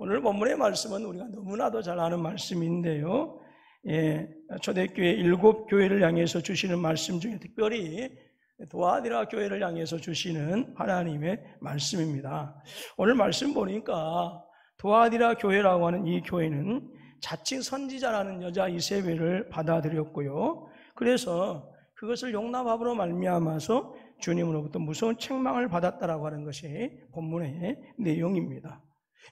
오늘 본문의 말씀은 우리가 너무나도 잘 아는 말씀인데요. 초대교회 7교회를 향해서 주시는 말씀 중에 특별히 도아디라 교회를 향해서 주시는 하나님의 말씀입니다. 오늘 말씀 보니까 도아디라 교회라고 하는 이 교회는 자칭 선지자라는 여자 이세벨을 받아들였고요. 그래서 그것을 용납함으로 말미암아서 주님으로부터 무서운 책망을 받았다라고 하는 것이 본문의 내용입니다.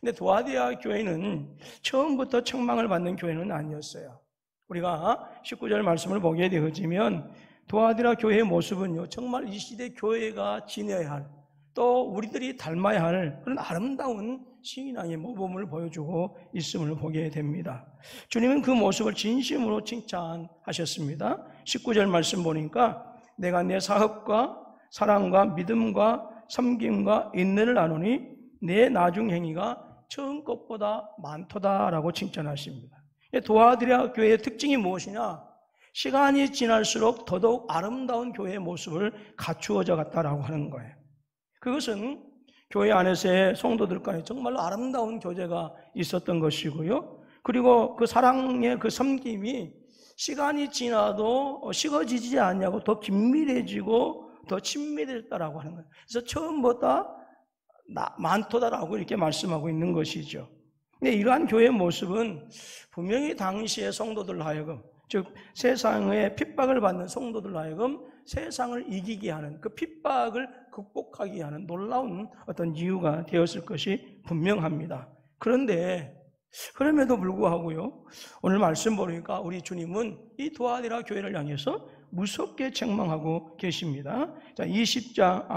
근데 도아디라 교회는 처음부터 책망을 받는 교회는 아니었어요. 우리가 19절 말씀을 보게 되어지면 도아디라 교회의 모습은요, 정말 이 시대 교회가 지녀야 할, 또 우리들이 닮아야 할 그런 아름다운 신앙의 모범을 보여주고 있음을 보게 됩니다. 주님은 그 모습을 진심으로 칭찬하셨습니다. 19절 말씀 보니까 내가 내 사업과 사랑과 믿음과 섬김과 인내를 나누니 내 나중 행위가 처음 것보다 많도다라고 칭찬하십니다. 도아디라 교회의 특징이 무엇이냐? 시간이 지날수록 더더욱 아름다운 교회의 모습을 갖추어져 갔다라고 하는 거예요. 그것은 교회 안에서의 성도들 간에 정말로 아름다운 교제가 있었던 것이고요. 그리고 그 사랑의 그 섬김이 시간이 지나도 식어지지 않냐고 더 긴밀해지고 더 친밀했다라고 하는 거예요. 그래서 처음보다 많도다라고 이렇게 말씀하고 있는 것이죠. 근데 이러한 교회의 모습은 분명히 당시의 성도들 하여금, 즉 세상의 핍박을 받는 성도들 하여금 세상을 이기게 하는, 그 핍박을 극복하게 하는 놀라운 어떤 이유가 되었을 것이 분명합니다. 그럼에도 불구하고요, 오늘 말씀 보니까 우리 주님은 이 도아디라 교회를 향해서 무섭게 책망하고 계십니다. 자, 2장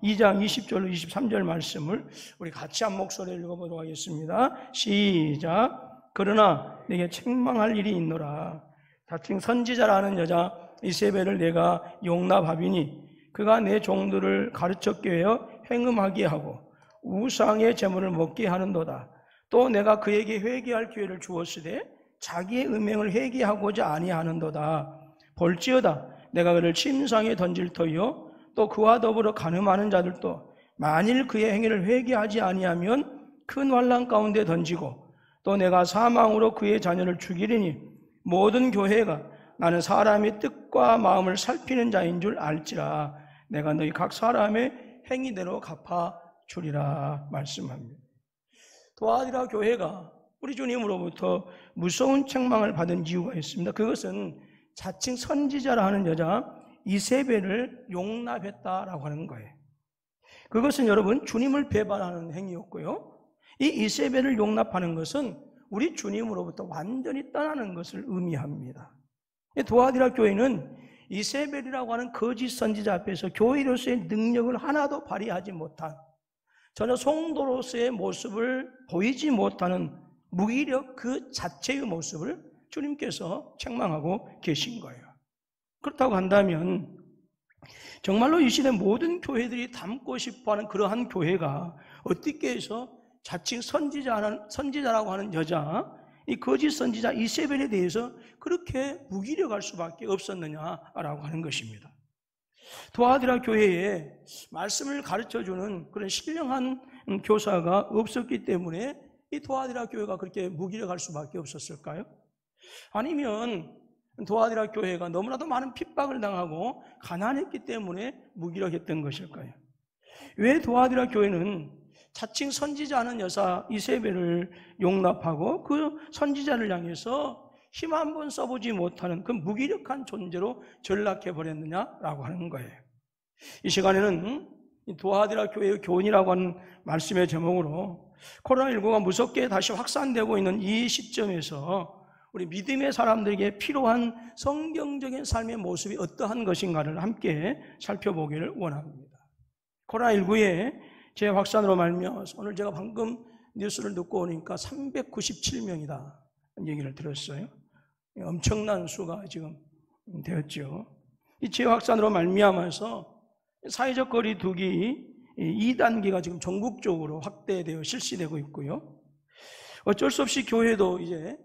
20절로 23절 말씀을 우리 같이 한 목소리로 읽어보도록 하겠습니다. 시작. 그러나 내게 책망할 일이 있노라. 자칭 선지자라는 여자 이세벨을 내가 용납하비니 그가 내 종들을 가르쳐 꾀어 행음하게 하고 우상의 제물을 먹게 하는도다. 또 내가 그에게 회개할 기회를 주었으되 자기의 음행을 회개하고자 아니하는도다. 볼지어다 내가 그를 침상에 던질 터이요 또 그와 더불어 간음하는 자들도 만일 그의 행위를 회개하지 아니하면 큰 환난 가운데 던지고 또 내가 사망으로 그의 자녀를 죽이리니 모든 교회가 나는 사람의 뜻과 마음을 살피는 자인 줄 알지라. 내가 너희 각 사람의 행위대로 갚아주리라 말씀합니다. 도아디라 교회가 우리 주님으로부터 무서운 책망을 받은 이유가 있습니다. 그것은 자칭 선지자라 하는 여자 이세벨을 용납했다라고 하는 거예요. 그것은 여러분 주님을 배반하는 행위였고요. 이 이세벨을 용납하는 것은 우리 주님으로부터 완전히 떠나는 것을 의미합니다. 도아디라 교회는 이세벨이라고 하는 거짓 선지자 앞에서 교회로서의 능력을 하나도 발휘하지 못한, 전혀 성도로서의 모습을 보이지 못하는 무기력 그 자체의 모습을 주님께서 책망하고 계신 거예요. 그렇다고 한다면 정말로 이 시대 모든 교회들이 닮고 싶어하는 그러한 교회가 어떻게 해서 자칭 선지자라고 하는 여자, 이 거짓 선지자 이세벨에 대해서 그렇게 무기력할 수밖에 없었느냐라고 하는 것입니다. 도아디라 교회에 말씀을 가르쳐주는 그런 신령한 교사가 없었기 때문에 이 도아디라 교회가 그렇게 무기력할 수밖에 없었을까요? 아니면 도아디라 교회가 너무나도 많은 핍박을 당하고 가난했기 때문에 무기력했던 것일까요? 왜 도아디라 교회는 자칭 선지자는 여사 이세벨을 용납하고 그 선지자를 향해서 힘 한 번 써보지 못하는 그 무기력한 존재로 전락해버렸느냐라고 하는 거예요. 이 시간에는 도아디라 교회의 교훈이라고 하는 말씀의 제목으로 코로나19가 무섭게 다시 확산되고 있는 이 시점에서 우리 믿음의 사람들에게 필요한 성경적인 삶의 모습이 어떠한 것인가를 함께 살펴보기를 원합니다. 코로나19의 재확산으로 말미암아서 오늘 제가 방금 뉴스를 듣고 오니까 397명이다 얘기를 들었어요. 엄청난 수가 지금 되었죠. 이 재확산으로 말미암아서 사회적 거리 두기 2단계가 지금 전국적으로 확대되어 실시되고 있고요. 어쩔 수 없이 교회도 이제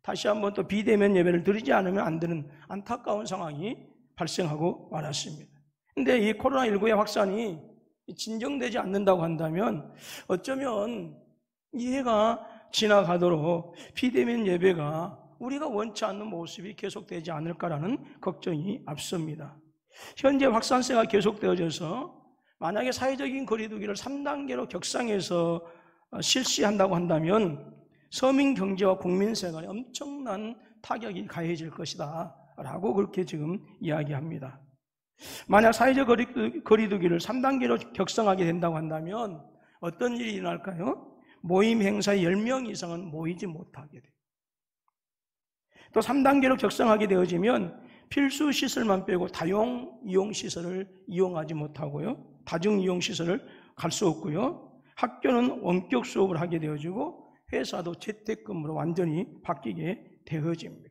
다시 한번 또 비대면 예배를 드리지 않으면 안 되는 안타까운 상황이 발생하고 말았습니다. 그런데 이 코로나19의 확산이 진정되지 않는다고 한다면 어쩌면 이 해가 지나가도록 비대면 예배가 우리가 원치 않는 모습이 계속되지 않을까라는 걱정이 앞섭니다. 현재 확산세가 계속되어져서 만약에 사회적인 거리두기를 3단계로 격상해서 실시한다고 한다면 서민 경제와 국민 생활에 엄청난 타격이 가해질 것이다 라고 그렇게 지금 이야기합니다. 만약 사회적 거리두기를 3단계로 격상하게 된다고 한다면 어떤 일이 일어날까요? 모임 행사에 10명 이상은 모이지 못하게 돼요. 또 3단계로 격상하게 되어지면 필수 시설만 빼고 다용 이용 시설을 이용하지 못하고요. 다중 이용 시설을 갈 수 없고요. 학교는 원격 수업을 하게 되어지고 회사도 재택근무로 완전히 바뀌게 되어집니다.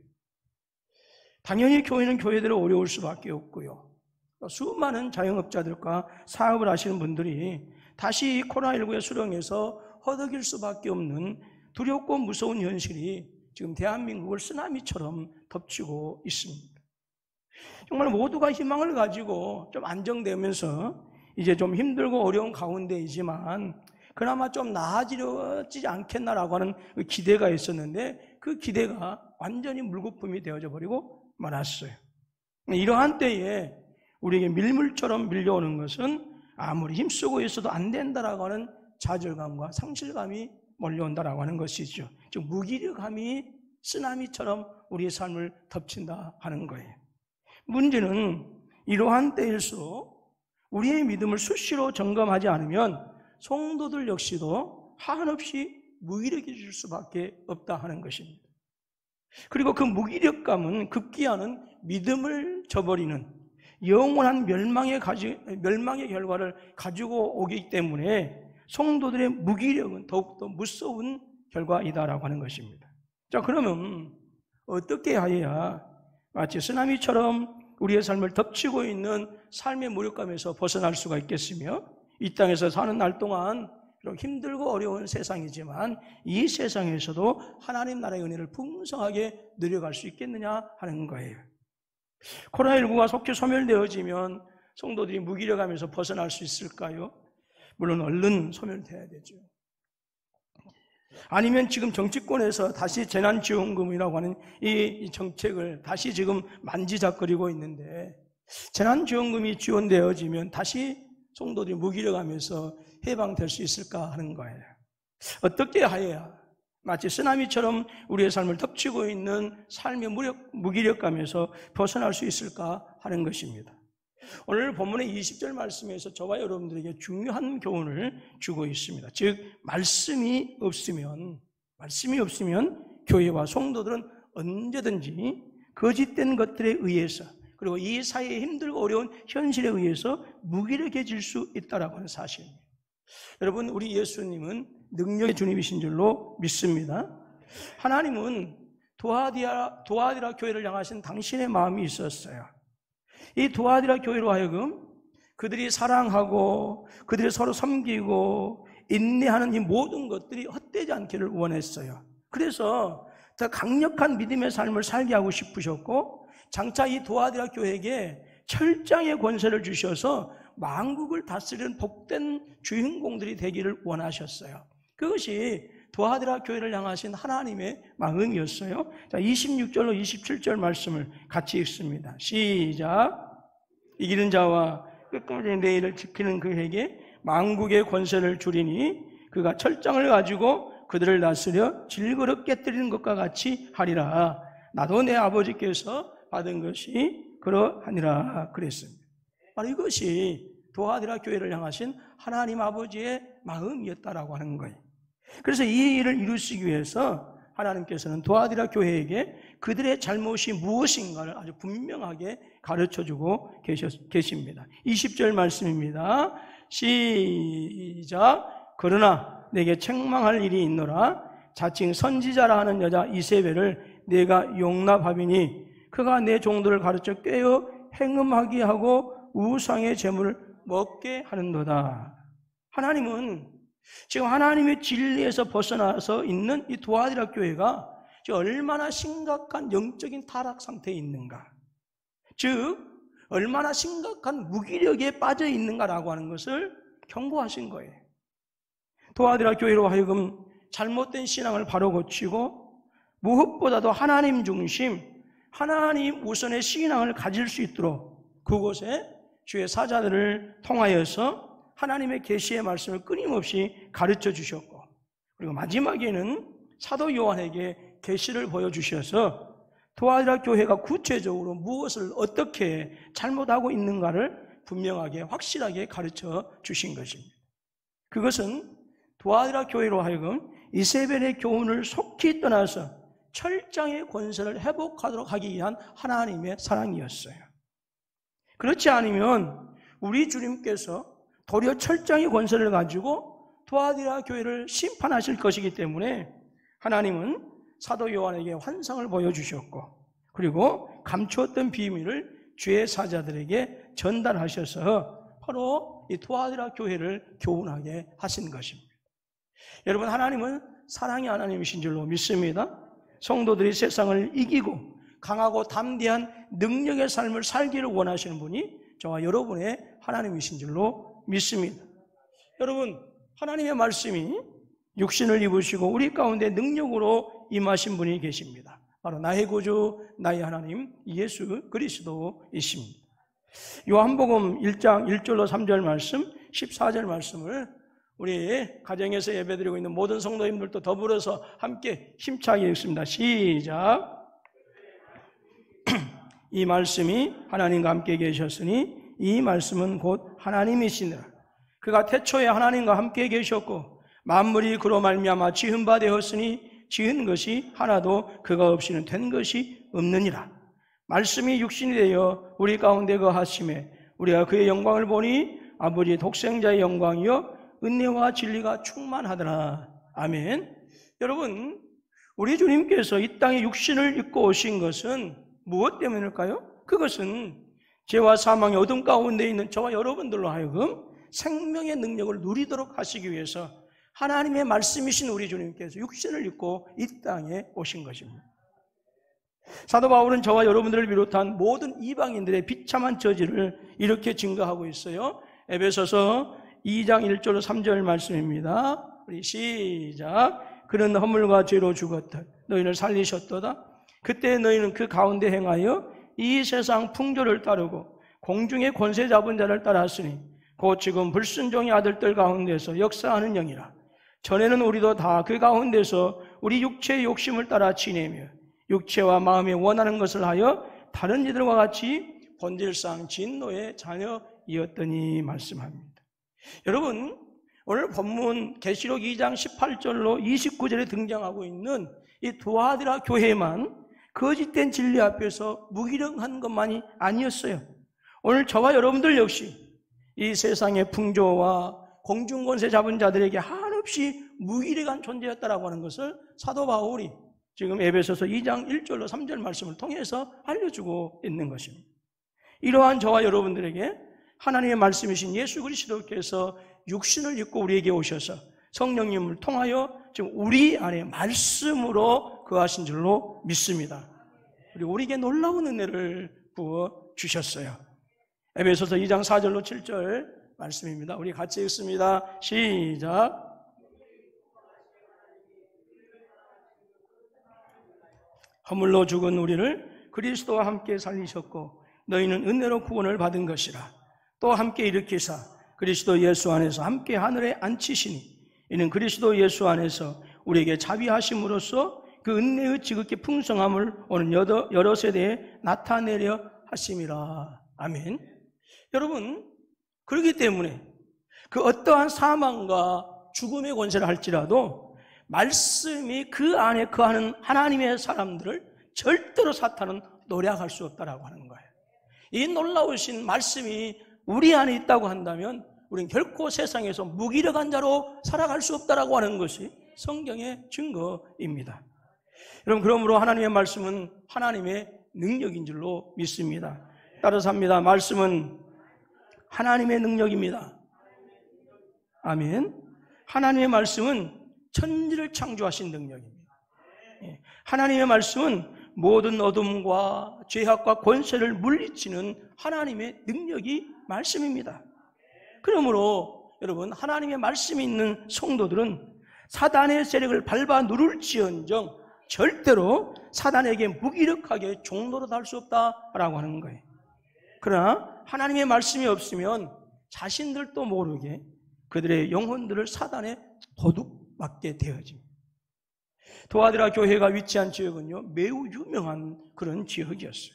당연히 교회는 교회대로 어려울 수밖에 없고요. 수많은 자영업자들과 사업을 하시는 분들이 다시 코로나19의 수렁에서 허덕일 수밖에 없는 두렵고 무서운 현실이 지금 대한민국을 쓰나미처럼 덮치고 있습니다. 정말 모두가 희망을 가지고 좀 안정되면서 이제 좀 힘들고 어려운 가운데이지만 그나마 좀 나아지지 않겠나라고 하는 기대가 있었는데 그 기대가 완전히 물거품이 되어져 버리고 말았어요. 이러한 때에 우리에게 밀물처럼 밀려오는 것은 아무리 힘쓰고 있어도 안 된다라고 하는 좌절감과 상실감이 몰려온다라고 하는 것이죠. 즉 무기력함이 쓰나미처럼 우리의 삶을 덮친다 하는 거예요. 문제는 이러한 때일수록 우리의 믿음을 수시로 점검하지 않으면 성도들 역시도 한없이 무기력해질 수밖에 없다 하는 것입니다. 그리고 그 무기력감은 급기야는 믿음을 저버리는 영원한 멸망의 결과를 가지고 오기 때문에 성도들의 무기력은 더욱더 무서운 결과이다라고 하는 것입니다. 자, 그러면 어떻게 하여야 마치 쓰나미처럼 우리의 삶을 덮치고 있는 삶의 무력감에서 벗어날 수가 있겠으며 이 땅에서 사는 날 동안 비록 힘들고 어려운 세상이지만 이 세상에서도 하나님 나라의 은혜를 풍성하게 누려갈 수 있겠느냐 하는 거예요. 코로나19가 속히 소멸되어지면 성도들이 무기력함에서 벗어날 수 있을까요? 물론 얼른 소멸돼야 되죠. 아니면 지금 정치권에서 다시 재난지원금이라고 하는 이 정책을 다시 지금 만지작거리고 있는데 재난지원금이 지원되어지면 다시 성도들이 무기력하면서 해방될 수 있을까 하는 거예요. 어떻게 하여야 마치 쓰나미처럼 우리의 삶을 덮치고 있는 삶의 무기력감에서 벗어날 수 있을까 하는 것입니다. 오늘 본문의 20절 말씀에서 저와 여러분들에게 중요한 교훈을 주고 있습니다. 즉 말씀이 없으면 교회와 성도들은 언제든지 거짓된 것들에 의해서 그리고 이 사회의 힘들고 어려운 현실에 의해서 무기력해질 수 있다라고 하는 사실입니다. 여러분, 우리 예수님은 능력의 주님이신 줄로 믿습니다. 하나님은 도아디라 교회를 향하신 당신의 마음이 있었어요. 이 도아디라 교회로 하여금 그들이 사랑하고 그들이 서로 섬기고 인내하는 이 모든 것들이 헛되지 않기를 원했어요. 그래서 더 강력한 믿음의 삶을 살게 하고 싶으셨고 장차 이 도아디라 교회에게 철장의 권세를 주셔서 만국을 다스리는 복된 주인공들이 되기를 원하셨어요. 그것이 도아디라 교회를 향하신 하나님의 마음이었어요. 자, 26절로 27절 말씀을 같이 읽습니다. 시작. 이기는 자와 끝까지 내 일을 지키는 그에게 만국의 권세를 주리니 그가 철장을 가지고 그들을 다스려 질그릇 깨뜨리는 것과 같이 하리라. 나도 내 아버지께서 받은 것이 그러하니라 그랬습니다. 바로 이것이 도아디라 교회를 향하신 하나님 아버지의 마음이었다라고 하는 거예요. 그래서 이 일을 이루시기 위해서 하나님께서는 도아디라 교회에게 그들의 잘못이 무엇인가를 아주 분명하게 가르쳐주고 계십니다. 20절 말씀입니다. 시작. 그러나 내게 책망할 일이 있노라. 자칭 선지자라 하는 여자 이세벨을 내가 용납하비니 그가 내 종들을 가르쳐 꿰어 행음하게 하고 우상의 제물을 먹게 하는도다. 하나님은 지금 하나님의 진리에서 벗어나서 있는 이 도아디라 교회가 얼마나 심각한 영적인 타락 상태에 있는가, 즉 얼마나 심각한 무기력에 빠져 있는가라고 하는 것을 경고하신 거예요. 도아디라 교회로 하여금 잘못된 신앙을 바로 고치고 무엇보다도 하나님 중심, 하나님 우선의 신앙을 가질 수 있도록 그곳에 주의 사자들을 통하여서 하나님의 계시의 말씀을 끊임없이 가르쳐 주셨고, 그리고 마지막에는 사도 요한에게 계시를 보여주셔서 도아디라 교회가 구체적으로 무엇을 어떻게 잘못하고 있는가를 분명하게 확실하게 가르쳐 주신 것입니다. 그것은 도아디라 교회로 하여금 이세벨의 교훈을 속히 떠나서 철장의 권세를 회복하도록 하기 위한 하나님의 사랑이었어요. 그렇지 않으면 우리 주님께서 도리어 철장의 권세를 가지고 도아디라 교회를 심판하실 것이기 때문에 하나님은 사도 요한에게 환상을 보여주셨고, 그리고 감추었던 비밀을 주의 사자들에게 전달하셔서 바로 이 도아디라 교회를 교훈하게 하신 것입니다. 여러분, 하나님은 사랑의 하나님이신 줄로 믿습니다. 성도들이 세상을 이기고 강하고 담대한 능력의 삶을 살기를 원하시는 분이 저와 여러분의 하나님이신 줄로 믿습니다. 여러분, 하나님의 말씀이 육신을 입으시고 우리 가운데 능력으로 임하신 분이 계십니다. 바로 나의 구주, 나의 하나님 예수 그리스도이십니다. 요한복음 1장 1절로 3절 말씀, 14절 말씀을 우리 가정에서 예배드리고 있는 모든 성도님들도 더불어서 함께 힘차게 읽습니다. 시작. 이 말씀이 하나님과 함께 계셨으니 이 말씀은 곧 하나님이시니라. 그가 태초에 하나님과 함께 계셨고 만물이 그로 말미암아 지은 바 되었으니 지은 것이 하나도 그가 없이는 된 것이 없느니라. 말씀이 육신이 되어 우리 가운데 거하심에 우리가 그의 영광을 보니 아버지 독생자의 영광이요 은혜와 진리가 충만하더라. 아멘. 여러분, 우리 주님께서 이 땅에 육신을 입고 오신 것은 무엇 때문일까요? 그것은 죄와 사망의 어둠 가운데 있는 저와 여러분들로 하여금 생명의 능력을 누리도록 하시기 위해서 하나님의 말씀이신 우리 주님께서 육신을 입고 이 땅에 오신 것입니다. 사도 바울은 저와 여러분들을 비롯한 모든 이방인들의 비참한 저지를 이렇게 증거하고 있어요. 에베소서 2장 1절 3절 말씀입니다. 우리 시작. 그는 허물과 죄로 죽었다. 너희를 살리셨도다. 그때 너희는 그 가운데 행하여 이 세상 풍조를 따르고 공중의 권세 잡은 자를 따랐으니 곧 지금 불순종의 아들들 가운데서 역사하는 영이라. 전에는 우리도 다 그 가운데서 우리 육체의 욕심을 따라 지내며 육체와 마음에 원하는 것을 하여 다른 이들과 같이 본질상 진노의 자녀이었더니 말씀합니다. 여러분, 오늘 본문 계시록 2장 18절로 29절에 등장하고 있는 이 도아디라 교회만 거짓된 진리 앞에서 무기력한 것만이 아니었어요. 오늘 저와 여러분들 역시 이 세상의 풍조와 공중권세 잡은 자들에게 한없이 무기력한 존재였다라고 하는 것을 사도 바울이 지금 에베소서 2장 1절로 3절 말씀을 통해서 알려주고 있는 것입니다. 이러한 저와 여러분들에게 하나님의 말씀이신 예수 그리스도께서 육신을 입고 우리에게 오셔서 성령님을 통하여 지금 우리 안에 말씀으로 거하신 줄로 믿습니다. 그리고 우리에게 놀라운 은혜를 부어주셨어요. 에베소서 2장 4절로 7절 말씀입니다. 우리 같이 읽습니다. 시작. 허물로 죽은 우리를 그리스도와 함께 살리셨고 너희는 은혜로 구원을 받은 것이라. 또 함께 일으키사 그리스도 예수 안에서 함께 하늘에 앉히시니 이는 그리스도 예수 안에서 우리에게 자비하심으로써 그 은혜의 지극히 풍성함을 오는 여러 세대에 나타내려 하심이라. 아멘. 여러분, 그렇기 때문에 그 어떠한 사망과 죽음의 권세를 할지라도 말씀이 그 안에 거하는 하나님의 사람들을 절대로 사탄은 노략할 수 없다라고 하는 거예요. 이 놀라우신 말씀이 우리 안에 있다고 한다면 우리는 결코 세상에서 무기력한 자로 살아갈 수 없다라고 하는 것이 성경의 증거입니다. 여러분, 그러므로 하나님의 말씀은 하나님의 능력인 줄로 믿습니다. 따라서 합니다. 말씀은 하나님의 능력입니다. 아멘. 하나님의 말씀은 천지를 창조하신 능력입니다. 하나님의 말씀은 모든 어둠과 죄악과 권세를 물리치는 하나님의 능력이 말씀입니다. 그러므로 여러분, 하나님의 말씀이 있는 성도들은 사단의 세력을 밟아 누를지언정 절대로 사단에게 무기력하게 종노릇할 수 없다라고 하는 거예요. 그러나 하나님의 말씀이 없으면 자신들도 모르게 그들의 영혼들을 사단에 도둑맞게 되어집니다. 도아디라 교회가 위치한 지역은요, 매우 유명한 그런 지역이었어요.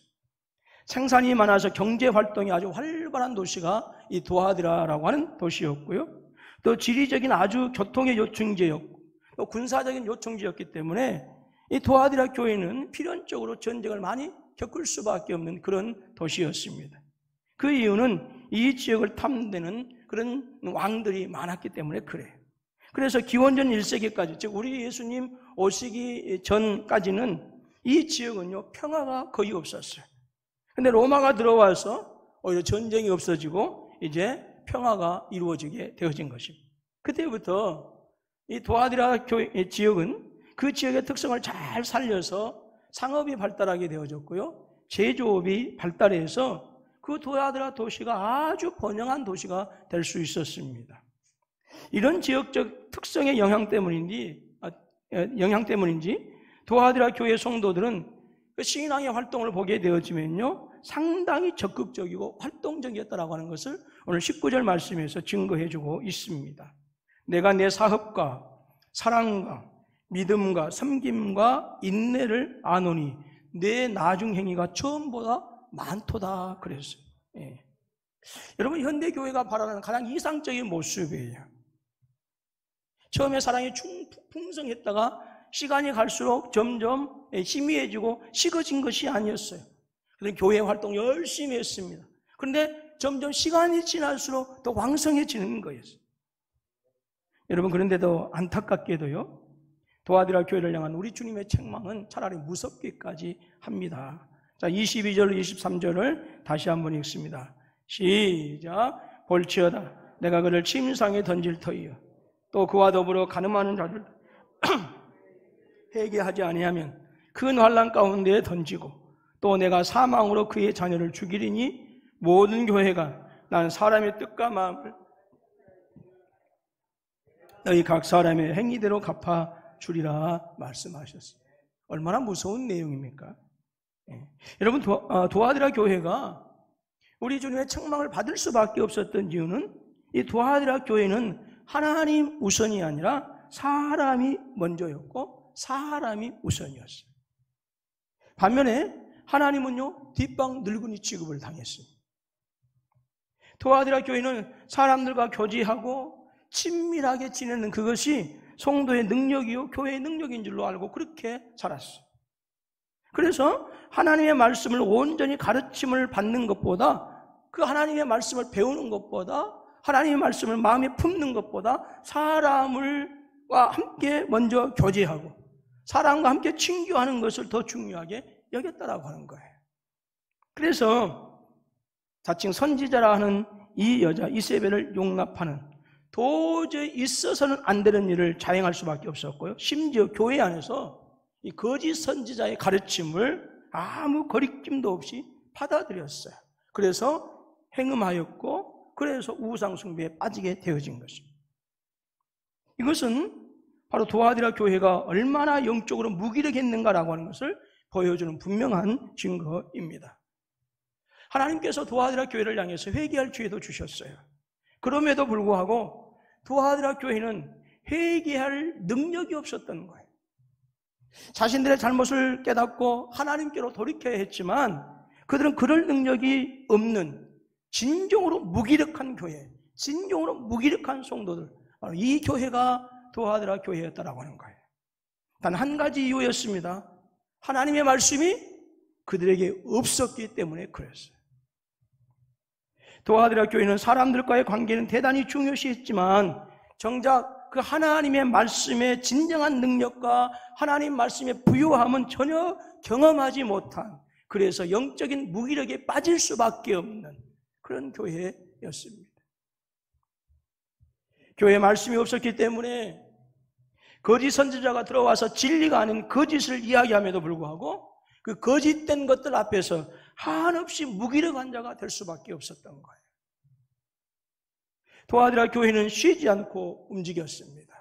생산이 많아서 경제 활동이 아주 활발한 도시가 이 도아디라라고 하는 도시였고요. 또 지리적인 아주 교통의 요충지였고 또 군사적인 요충지였기 때문에 이 도아디라 교회는 필연적으로 전쟁을 많이 겪을 수밖에 없는 그런 도시였습니다. 그 이유는 이 지역을 탐내는 그런 왕들이 많았기 때문에 그래요. 그래서 기원전 1세기까지, 즉 우리 예수님 오시기 전까지는 이 지역은요, 평화가 거의 없었어요. 근데 로마가 들어와서 오히려 전쟁이 없어지고 이제 평화가 이루어지게 되어진 것입니다. 그때부터 이 도아디라 교회 지역은 그 지역의 특성을 잘 살려서 상업이 발달하게 되어졌고요, 제조업이 발달해서 그 도아디라 도시가 아주 번영한 도시가 될 수 있었습니다. 이런 지역적 특성의 영향 때문인지 도아디라 교회 성도들은 그 신앙의 활동을 보게 되어지면요, 상당히 적극적이고 활동적이었다라고 하는 것을 오늘 19절 말씀에서 증거해주고 있습니다. 내가 내 사업과 사랑과 믿음과 섬김과 인내를 아노니 내 나중 행위가 처음보다 많도다 그랬어요. 예. 여러분, 현대교회가 바라는 가장 이상적인 모습이에요. 처음에 사랑이 풍성했다가 시간이 갈수록 점점 희미해지고 식어진 것이 아니었어요. 그래서 교회 활동 열심히 했습니다. 그런데 점점 시간이 지날수록 더 왕성해지는 거였어요. 여러분, 그런데도 안타깝게도요, 도아디라 교회를 향한 우리 주님의 책망은 차라리 무섭기까지 합니다. 자, 22절, 23절을 다시 한번 읽습니다. 시작. 볼지어다 내가 그를 침상에 던질 터이요 또 그와 더불어 가늠하는 자를 회개하지 아니하면 그 환난 가운데에 던지고 또 내가 사망으로 그의 자녀를 죽이리니 모든 교회가 난 사람의 뜻과 마음을 너희 각 사람의 행위대로 갚아 주리라 말씀하셨어요. 얼마나 무서운 내용입니까? 예. 여러분, 도아디라 교회가 우리 주님의 책망을 받을 수밖에 없었던 이유는 이 도아디라 교회는 하나님 우선이 아니라 사람이 먼저였고 사람이 우선이었어요. 반면에 하나님은요, 뒷방 늙은이 취급을 당했습니다. 도아디라 교회는 사람들과 교제하고 친밀하게 지내는 그것이 성도의 능력이요 교회의 능력인 줄로 알고 그렇게 살았어요. 그래서 하나님의 말씀을 온전히 가르침을 받는 것보다, 그 하나님의 말씀을 배우는 것보다, 하나님의 말씀을 마음에 품는 것보다 사람과 함께 먼저 교제하고 사람과 함께 친교하는 것을 더 중요하게 여겼다라고 하는 거예요. 그래서 자칭 선지자라 하는 이 여자 이세벨을 용납하는, 도저히 있어서는 안 되는 일을 자행할 수밖에 없었고요, 심지어 교회 안에서 이 거짓 선지자의 가르침을 아무 거리낌도 없이 받아들였어요. 그래서 행음하였고, 그래서 우상 숭배에 빠지게 되어진 것입니다. 이것은 바로 도아디라 교회가 얼마나 영적으로 무기력했는가라고 하는 것을 보여주는 분명한 증거입니다. 하나님께서 도아디라 교회를 향해서 회개할 기회도 주셨어요. 그럼에도 불구하고 도아디라 교회는 회개할 능력이 없었던 거예요. 자신들의 잘못을 깨닫고 하나님께로 돌이켜야 했지만 그들은 그럴 능력이 없는 진정으로 무기력한 교회, 진정으로 무기력한 성도들, 바로 이 교회가 도아디라 교회였다라고 하는 거예요. 단 한 가지 이유였습니다. 하나님의 말씀이 그들에게 없었기 때문에 그랬어요. 도아디라 교회는 사람들과의 관계는 대단히 중요시했지만 정작 그 하나님의 말씀의 진정한 능력과 하나님 말씀의 부유함은 전혀 경험하지 못한, 그래서 영적인 무기력에 빠질 수밖에 없는 그런 교회였습니다. 교회에 말씀이 없었기 때문에 거짓 선지자가 들어와서 진리가 아닌 거짓을 이야기함에도 불구하고 그 거짓된 것들 앞에서 한없이 무기력한 자가 될 수밖에 없었던 거예요. 도아디라 교회는 쉬지 않고 움직였습니다.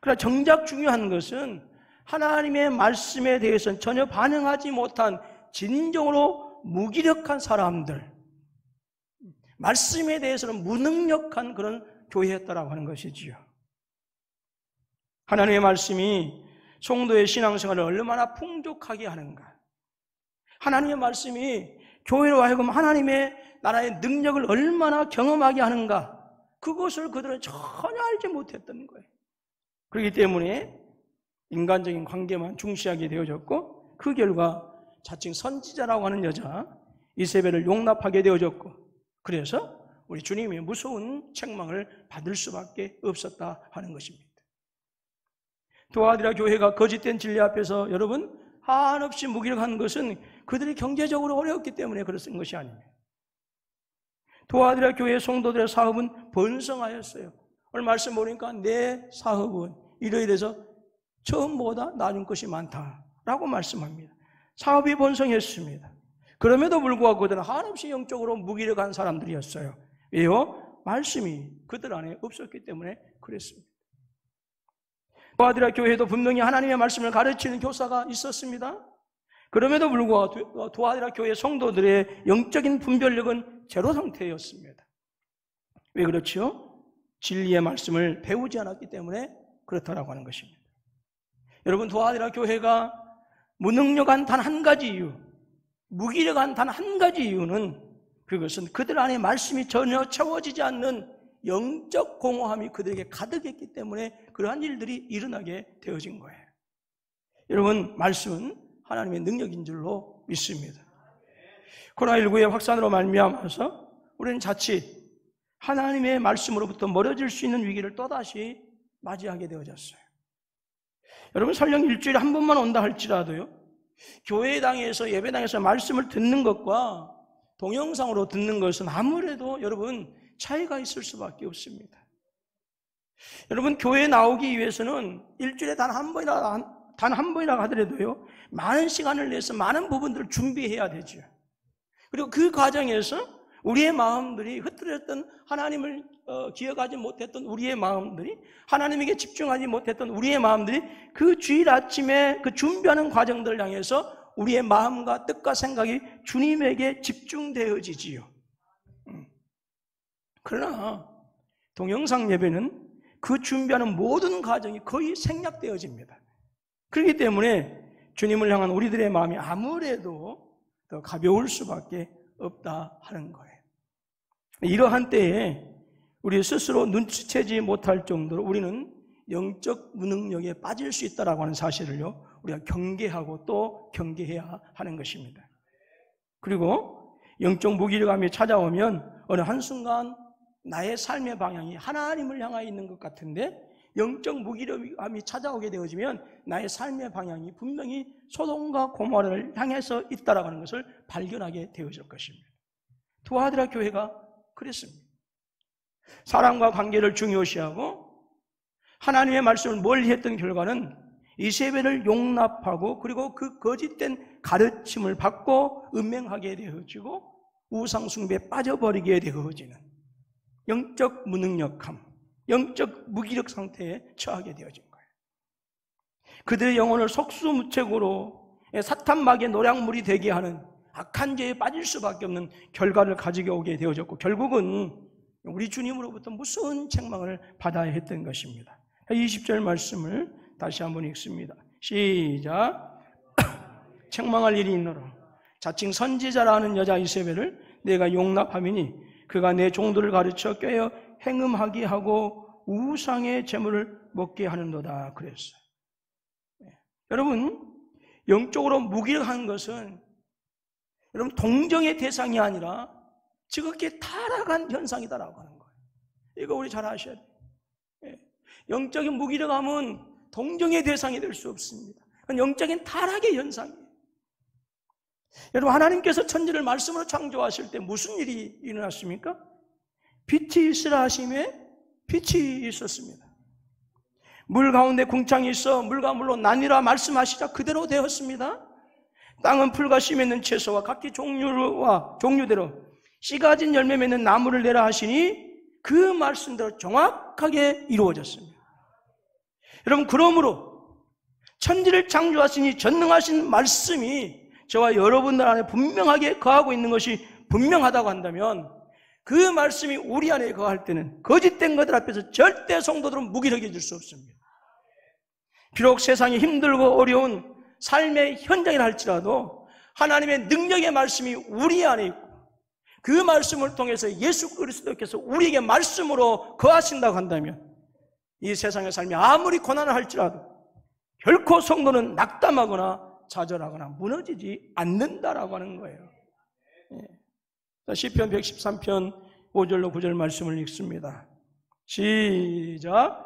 그러나 정작 중요한 것은 하나님의 말씀에 대해서는 전혀 반응하지 못한 진정으로 무기력한 사람들, 말씀에 대해서는 무능력한 그런 교회였다라고 하는 것이지요. 하나님의 말씀이 성도의 신앙생활을 얼마나 풍족하게 하는가, 하나님의 말씀이 교회로 하여금 하나님의 나라의 능력을 얼마나 경험하게 하는가, 그것을 그들은 전혀 알지 못했던 거예요. 그렇기 때문에 인간적인 관계만 중시하게 되어졌고, 그 결과 자칭 선지자라고 하는 여자 이세벨을 용납하게 되어졌고, 그래서 우리 주님의 무서운 책망을 받을 수밖에 없었다 하는 것입니다. 도아디라 교회가 거짓된 진리 앞에서 여러분 한없이 무기력한 것은 그들이 경제적으로 어려웠기 때문에 그랬던 것이 아닙니다. 도아디라 교회 성도들의 사업은 번성하였어요. 오늘 말씀 보니까 내 사업은 이러이래서 처음보다 나중 것이 많다라고 말씀합니다. 사업이 번성했습니다. 그럼에도 불구하고 그들은 한없이 영적으로 무기력한 사람들이었어요. 왜요? 말씀이 그들 안에 없었기 때문에 그랬습니다. 도아디라 교회도 분명히 하나님의 말씀을 가르치는 교사가 있었습니다. 그럼에도 불구하고 도아디라 교회 성도들의 영적인 분별력은 제로 상태였습니다. 왜 그렇죠? 진리의 말씀을 배우지 않았기 때문에 그렇다라고 하는 것입니다. 여러분, 도아디라 교회가 무능력한 단 한 가지 이유, 무기력한 단 한 가지 이유는 그것은 그들 안에 말씀이 전혀 채워지지 않는 영적 공허함이 그들에게 가득했기 때문에 그러한 일들이 일어나게 되어진 거예요. 여러분, 말씀은 하나님의 능력인 줄로 믿습니다. 코로나19의 확산으로 말미암아서 우리는 자칫 하나님의 말씀으로부터 멀어질 수 있는 위기를 또다시 맞이하게 되어졌어요. 여러분, 설령 일주일에 한 번만 온다 할지라도요, 교회당에서 예배당에서 말씀을 듣는 것과 동영상으로 듣는 것은 아무래도 여러분 차이가 있을 수밖에 없습니다. 여러분, 교회에 나오기 위해서는 일주일에 단 한 번이나 하더라도요, 많은 시간을 내서 많은 부분들을 준비해야 되죠. 그리고 그 과정에서 우리의 마음들이 흐트러졌던, 하나님을 기억하지 못했던 우리의 마음들이, 하나님에게 집중하지 못했던 우리의 마음들이 그 주일 아침에 그 준비하는 과정들을 향해서 우리의 마음과 뜻과 생각이 주님에게 집중되어지지요. 그러나 동영상 예배는 그 준비하는 모든 과정이 거의 생략되어집니다. 그렇기 때문에 주님을 향한 우리들의 마음이 아무래도 더 가벼울 수밖에 없다 하는 거예요. 이러한 때에 우리 스스로 눈치채지 못할 정도로 우리는 영적 무능력에 빠질 수 있다라고 하는 사실을요, 우리가 경계하고 또 경계해야 하는 것입니다. 그리고 영적 무기력함이 찾아오면 어느 한순간 나의 삶의 방향이 하나님을 향하여 있는 것 같은데, 영적 무기력함이 찾아오게 되어지면 나의 삶의 방향이 분명히 소돔과 고모라를 향해서 있다라고 하는 것을 발견하게 되어질 것입니다. 도아디라 교회가 그랬습니다. 사랑과 관계를 중요시하고 하나님의 말씀을 멀리 했던 결과는 이세벨을 용납하고, 그리고 그 거짓된 가르침을 받고 음행하게 되어지고 우상 숭배에 빠져버리게 되어지는 영적 무능력함, 영적 무기력 상태에 처하게 되어진 거예요. 그들의 영혼을 속수무책으로 사탄막의 노략물이 되게 하는 악한 죄에 빠질 수밖에 없는 결과를 가지고 오게 되어졌고, 결국은 우리 주님으로부터 무서운 책망을 받아야 했던 것입니다. 20절 말씀을 다시 한번 읽습니다. 시작. 책망할 일이 있노라. 자칭 선지자라는 여자 이세벨을 내가 용납하미니 그가 내 종들을 가르쳐 꿰어 행음하게 하고 우상의 제물을 먹게 하는도다 그랬어요. 여러분, 영적으로 무기력한 것은 여러분 동정의 대상이 아니라 지극히 타락한 현상이다라고 하는 거예요. 이거 우리 잘 아셔야 돼요. 영적인 무기력함은 동정의 대상이 될 수 없습니다. 그건 영적인 타락의 현상이에요. 여러분, 하나님께서 천지를 말씀으로 창조하실 때 무슨 일이 일어났습니까? 빛이 있으라 하심에 빛이 있었습니다. 물 가운데 궁창이 있어 물과 물로 나뉘라 말씀하시자 그대로 되었습니다. 땅은 풀과 씨 맺는 채소와 각기 종류대로 씨 가진 열매 맺는 나무를 내라 하시니 그 말씀대로 정확하게 이루어졌습니다. 여러분, 그러므로 천지를 창조하시니 전능하신 말씀이 저와 여러분들 안에 분명하게 거하고 있는 것이 분명하다고 한다면, 그 말씀이 우리 안에 거할 때는 거짓된 것들 앞에서 절대 성도들은 무기력해질 수 없습니다. 비록 세상이 힘들고 어려운 삶의 현장이라 할지라도 하나님의 능력의 말씀이 우리 안에 있고, 그 말씀을 통해서 예수 그리스도께서 우리에게 말씀으로 거하신다고 한다면, 이 세상의 삶이 아무리 고난을 할지라도 결코 성도는 낙담하거나 좌절하거나 무너지지 않는다라고 하는 거예요. 시편 113편 5절로 9절 말씀을 읽습니다. 시작.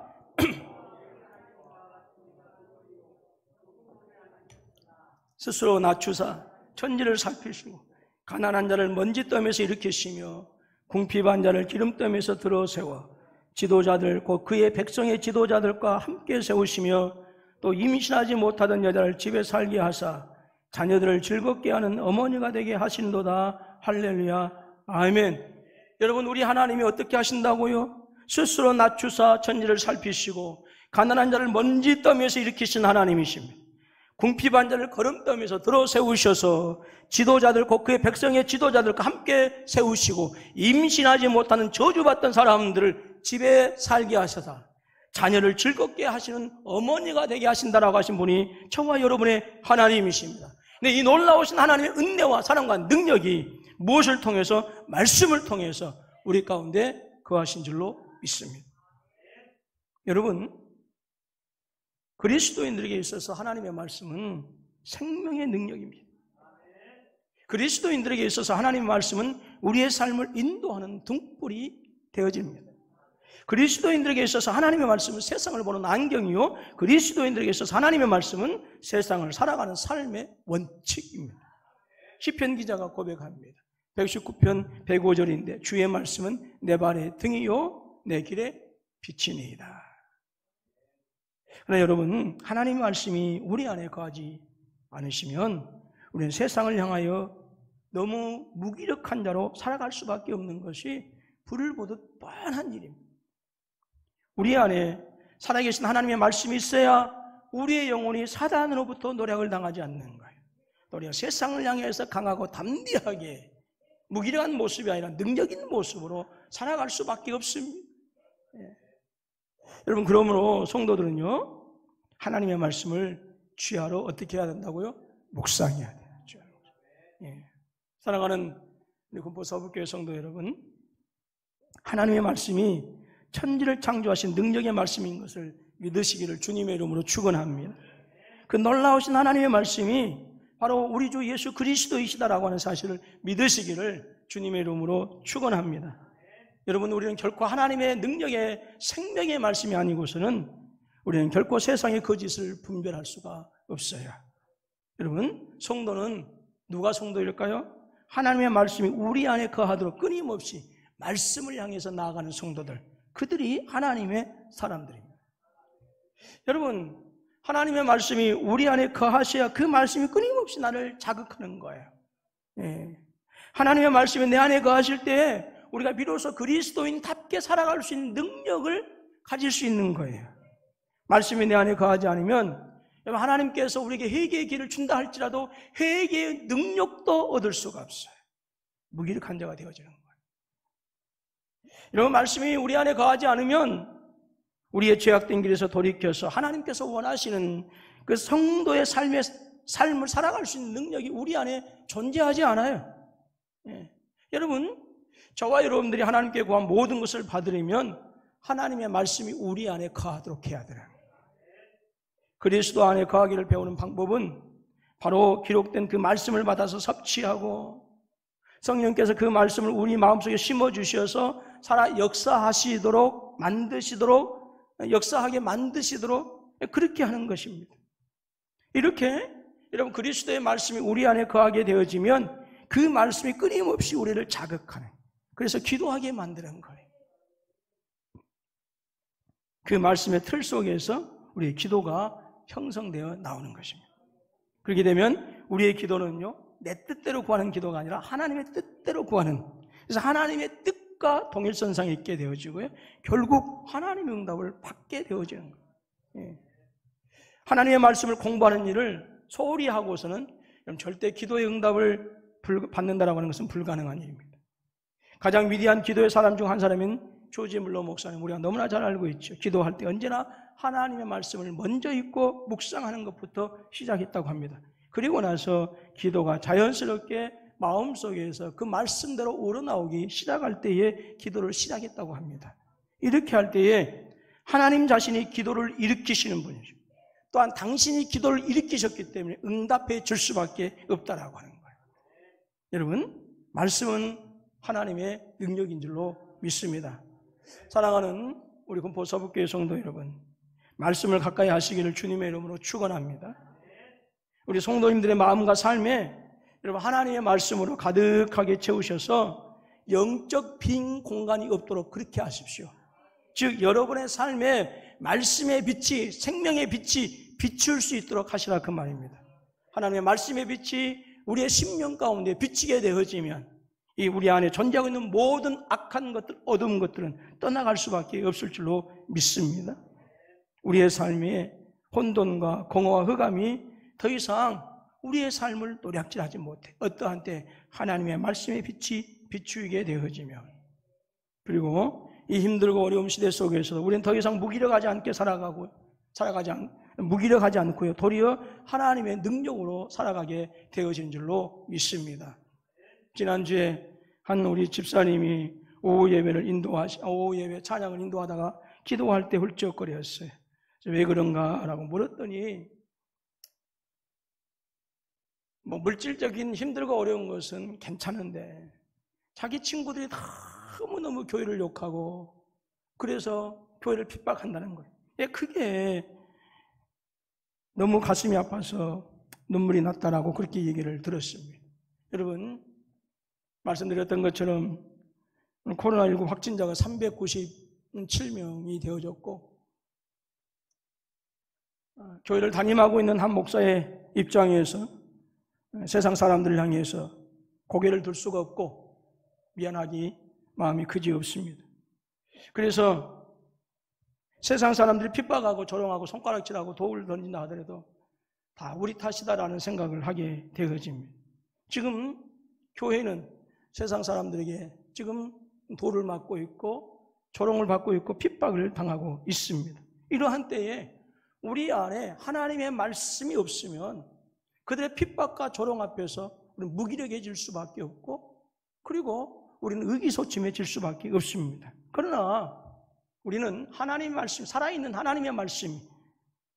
스스로 낮추사 천지를 살피시고 가난한 자를 먼지더미에서 일으키시며 궁핍한 자를 기름더미에서 들어세워 지도자들 곧 그의 백성의 지도자들과 함께 세우시며 또 임신하지 못하던 여자를 집에 살게 하사 자녀들을 즐겁게 하는 어머니가 되게 하신도다. 할렐루야. 아멘. 여러분, 우리 하나님이 어떻게 하신다고요? 스스로 낮추사 천지를 살피시고 가난한 자를 먼지더미에서 일으키신 하나님이십니다. 궁핍한 자를 거름더미에서 들어 세우셔서 지도자들 곧 그의 백성의 지도자들과 함께 세우시고 임신하지 못하는 저주받던 사람들을 집에 살게 하셔서 자녀를 즐겁게 하시는 어머니가 되게 하신다라고 하신 분이 저와 여러분의 하나님이십니다. 근데 이 놀라우신 하나님의 은혜와 사랑과 능력이 무엇을 통해서? 말씀을 통해서 우리 가운데 거하신 줄로 믿습니다. 여러분, 그리스도인들에게 있어서 하나님의 말씀은 생명의 능력입니다. 그리스도인들에게 있어서 하나님의 말씀은 우리의 삶을 인도하는 등불이 되어집니다. 그리스도인들에게 있어서 하나님의 말씀은 세상을 보는 안경이요, 그리스도인들에게 있어서 하나님의 말씀은 세상을 살아가는 삶의 원칙입니다. 시편 기자가 고백합니다. 119편 105절인데 주의 말씀은 내 발의 등이요 내 길의 빛이니이다. 그러나 여러분, 하나님의 말씀이 우리 안에 거하지 않으시면 우리는 세상을 향하여 너무 무기력한 자로 살아갈 수밖에 없는 것이 불을 보듯 뻔한 일입니다. 우리 안에 살아계신 하나님의 말씀이 있어야 우리의 영혼이 사단으로부터 노략을 당하지 않는 거예요. 우리가 세상을 향해서 강하고 담대하게 무기력한 모습이 아니라 능력 있는 모습으로 살아갈 수밖에 없습니다. 여러분, 그러므로 성도들은요, 하나님의 말씀을 취하러 어떻게 해야 된다고요? 묵상해야 돼요. 사랑하는 우리 군포서북교회 성도 여러분, 하나님의 말씀이 천지를 창조하신 능력의 말씀인 것을 믿으시기를 주님의 이름으로 축원합니다. 그 놀라우신 하나님의 말씀이 바로 우리 주 예수 그리스도이시다라고 하는 사실을 믿으시기를 주님의 이름으로 축원합니다. 여러분, 우리는 결코 하나님의 능력의 생명의 말씀이 아니고서는 우리는 결코 세상의 거짓을 분별할 수가 없어요. 여러분, 성도는 누가 성도일까요? 하나님의 말씀이 우리 안에 거하도록 끊임없이 말씀을 향해서 나아가는 성도들, 그들이 하나님의 사람들입니다. 여러분, 하나님의 말씀이 우리 안에 거하셔야 그 말씀이 끊임없이 나를 자극하는 거예요. 하나님의 말씀이 내 안에 거하실 때 우리가 비로소 그리스도인답게 살아갈 수 있는 능력을 가질 수 있는 거예요. 말씀이 내 안에 거하지 않으면 하나님께서 우리에게 회개의 길을 준다 할지라도 회개의 능력도 얻을 수가 없어요. 무기력한 자가 되어지는 거예요. 이런 말씀이 우리 안에 거하지 않으면 우리의 죄악된 길에서 돌이켜서 하나님께서 원하시는 그 성도의 삶을 살아갈 수 있는 능력이 우리 안에 존재하지 않아요. 여러분, 저와 여러분들이 하나님께 구한 모든 것을 받으려면 하나님의 말씀이 우리 안에 거하도록 해야 돼요. 그리스도 안에 거하기를 배우는 방법은 바로 기록된 그 말씀을 받아서 섭취하고 성령께서 그 말씀을 우리 마음속에 심어주셔서 역사하시도록 역사하게 만드시도록 그렇게 하는 것입니다. 이렇게 여러분, 그리스도의 말씀이 우리 안에 거하게 되어지면 그 말씀이 끊임없이 우리를 자극하는, 그래서 기도하게 만드는 거예요. 그 말씀의 틀 속에서 우리의 기도가 형성되어 나오는 것입니다. 그렇게 되면 우리의 기도는요, 내 뜻대로 구하는 기도가 아니라 하나님의 뜻대로 구하는, 그래서 하나님의 뜻과 동일선상에 있게 되어지고요, 결국 하나님의 응답을 받게 되어지는 거예요. 하나님의 말씀을 공부하는 일을 소홀히 하고서는 절대 기도의 응답을 받는다라고 하는 것은 불가능한 일입니다. 가장 위대한 기도의 사람 중 한 사람인 조지 물러 목사님, 우리가 너무나 잘 알고 있죠. 기도할 때 언제나 하나님의 말씀을 먼저 읽고 묵상하는 것부터 시작했다고 합니다. 그리고 나서 기도가 자연스럽게 마음속에서 그 말씀대로 우러나오기 시작할 때에 기도를 시작했다고 합니다. 이렇게 할 때에 하나님 자신이 기도를 일으키시는 분이죠. 또한 당신이 기도를 일으키셨기 때문에 응답해 줄 수밖에 없다라고 하는 거예요. 여러분, 말씀은 하나님의 능력인 줄로 믿습니다. 사랑하는 우리 금포서북교회 성도 여러분, 말씀을 가까이 하시기를 주님의 이름으로 축원합니다. 우리 성도님들의 마음과 삶에 여러분 하나님의 말씀으로 가득하게 채우셔서 영적 빈 공간이 없도록 그렇게 하십시오. 즉 여러분의 삶에 말씀의 빛이, 생명의 빛이 비출 수 있도록 하시라 그 말입니다. 하나님의 말씀의 빛이 우리의 심령 가운데 비치게 되어지면 이 우리 안에 존재하고 있는 모든 악한 것들, 어두운 것들은 떠나갈 수밖에 없을 줄로 믿습니다. 우리의 삶에 혼돈과 공허와 흑암이 더 이상 우리의 삶을 노략질하지 못해 어떠한 때 하나님의 말씀의 빛이 비추게 되어지면, 그리고 이 힘들고 어려운 시대 속에서도 우리는 더 이상 무기력하지 않게 무기력하지 않고요, 도리어 하나님의 능력으로 살아가게 되어진 줄로 믿습니다. 지난주에 한 우리 집사님이 오후 예배 찬양을 인도하다가 기도할 때 훌쩍거렸어요. 왜 그런가라고 물었더니 물질적인 힘들고 어려운 것은 괜찮은데 자기 친구들이 너무너무 교회를 욕하고 그래서 교회를 핍박한다는 거예요. 그게 너무 가슴이 아파서 눈물이 났다라고 그렇게 얘기를 들었습니다. 여러분, 말씀드렸던 것처럼 코로나19 확진자가 397명이 되어졌고, 교회를 담임하고 있는 한 목사의 입장에서 세상 사람들을 향해서 고개를 들 수가 없고 미안하기 마음이 그지없습니다. 그래서 세상 사람들이 핍박하고 조롱하고 손가락질하고 돌을 던진다 하더라도 다 우리 탓이다라는 생각을 하게 되어집니다. 지금 교회는 세상 사람들에게 지금 돌을 맞고 있고 조롱을 받고 있고 핍박을 당하고 있습니다. 이러한 때에 우리 안에 하나님의 말씀이 없으면 그들의 핍박과 조롱 앞에서 우리는 무기력해질 수밖에 없고, 그리고 우리는 의기소침해질 수밖에 없습니다. 그러나 우리는 하나님의 말씀, 살아있는 하나님의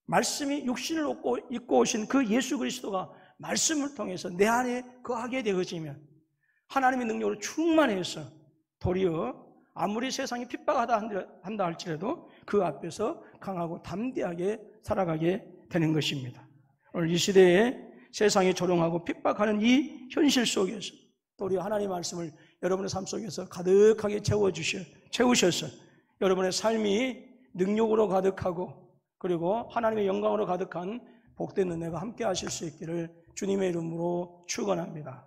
말씀이 육신을 입고 오신 그 예수 그리스도가 말씀을 통해서 내 안에 거하게 되어지면 하나님의 능력으로 충만해서 도리어 아무리 세상이 핍박하다 한다 할지라도 그 앞에서 강하고 담대하게 살아가게 되는 것입니다. 오늘 이 시대에 세상이 조롱하고 핍박하는 이 현실 속에서 도리어 하나님의 말씀을 여러분의 삶 속에서 가득하게 채우셔서 여러분의 삶이 능력으로 가득하고 그리고 하나님의 영광으로 가득한 복된 은혜가 함께 하실 수 있기를 주님의 이름으로 축원합니다.